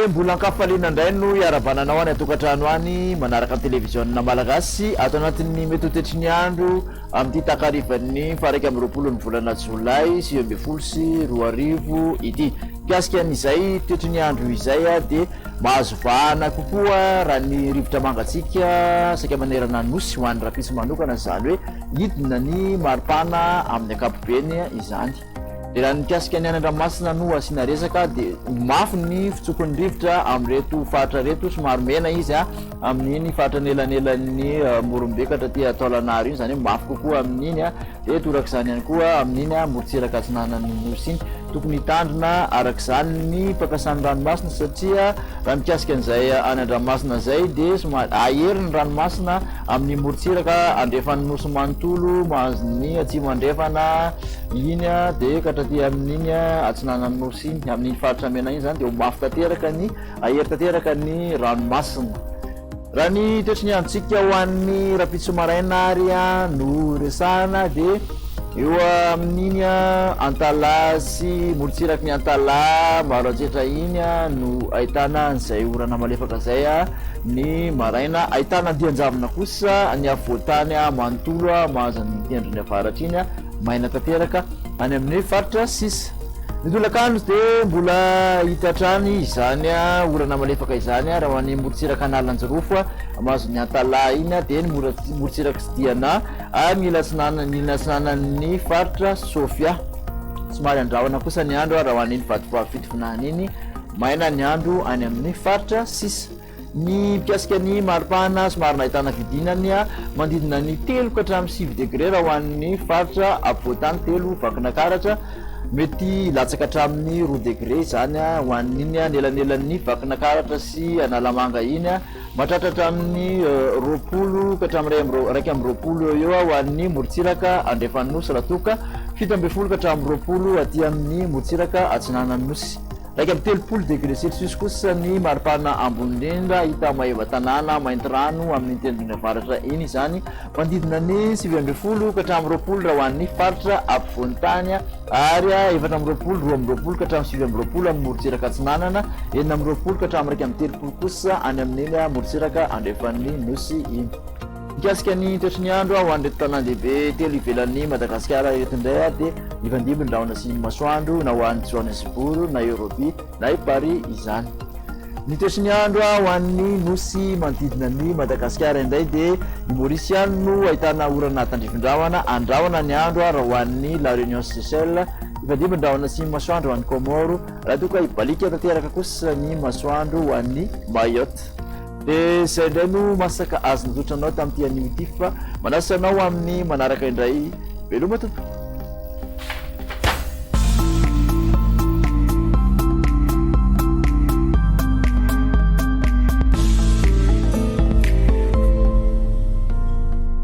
dia mbola ankafaliana indray no iarabananao any atokantrano any manaraka televiziona malagasy ato anatin'ny mety hotetry ny andro amin'ity takarivan'ny faraiky amby roapolo ny volana jolay 2024 ity kasika an'izay toetry ny andro izay dia mahazo vahana kokoa raha ny rivotra mangatsika saika manerana nosy ho an'ny rapisy manokana zany hoe hidina ny maripana amin'ny ankapobeny izany. Dia raha nikasika ny an-dranomasina no asiana resaka dia mafy ny fitsokon'ny rivotra amin'reto faritra reto somary mena izy amin'iny faritra nelanelan'ny Morombeka taty Taolagnaro iny zany hoe mafy kokoa amin'iny dia torak'izany ihany koa amin'iny morotsiraka atsinanan'ny nosy iny tokony hitandrina arak'izany ny mpampiasan'ny ranomasina satria raha mikasika an'izay any an-dranomasina zay dia somary ahery ny ranomasina amin'ny morotsiraka andrefan'ny nosy manontolo mahazo ny atsimo andrefana iny dia katraty amin'iny atsinanan'ny nosy iny amin'iny faritra mena iny zany dia ho mafy tanteraka ny ahery tanteraka ny ranomasina. Raha ny toetry ny androntsika ho an'ny rapitso maraina ary no resahana dia eo amin'iny Antalasy morotsiraky ny Antala maro ajetra iny no ahitana an'izay orana malefaka zay ny maraina ahitana dianjavona kosa ny avoatany manontolo mahazo ny tendrony avaratra iny maina tanteraka any amin'ny faritra sisa. Ny tolakandro dia mbola hitatrany izany orana malefaka izany raha ho an'ny morotsiraka analanjirofo mahazo ny Antala iny dia ny morotsiraka sy diana nilatsinanan'ny faritra Sofia somary andrahona kosa ny andro raha ho an'iny vatovavyfitovinany iny maina ny andro any amin'ny faritra sisa. Ny mpiasika ny maripana somary nahitana vidinany mandidina ny 3 ka hatramin'ny 7 degré raha ho an'ny faritra apovoatany 3 vakinakaratra mety latsaka hatramin'ny 2 degré zany ho an'iny nelanelan'ny vakinakaratra sy analamanga iny mahatratra hatramin'ny 20 ka hatramin'ny 2 eo ho an'ny morotsiraka andrefan'ny nosy raha toka 17 ka hatramin'ny 20 aty amin'ny morotsiraka atsinanan'ny nosy. Raika amin'ny 30 degré celsius kosa ny maripana ambony indrindra hita maeva tanàna mainty rano amin'ny tendrony avaratra iny zany mandidina ny 19 ka hatramin'ny 20 raha ho an'ny faritra ampovoan'ny tany ary 14 ka hatramin'ny 17 amin'ny morotsiraka atsinanana 19 ka hatramin'ny 30 kosa any amin'iny morotsiraka andrefan'ny nosy iny. Mikasika ny toetry ny andro ho an'reto tanàn-dehibe telo ivelan'ny Madagasikara eto indray dia ifandimby ny rahona sy ny masoandro na ho an'ny Johannesburg na Europy na i Paris izany. Ny toetry ny andro ho an'ny nosy manodidina ny Madagasikara indray dia i Maurice ihany no ahitana orana tandrifin-drahona andrahona ny andro raha ho an'ny La Réunion Seychelles ifandimby ny rahona sy ny masoandro ho an'ny Comore raha toka ibalika tanteraka kosa ny masoandro ho an'ny Mayotte. Dia izay indray no masaka azo nototranao tamin'ity anio ity fa manasanao amin'ny manaraka indray veloma tompoko.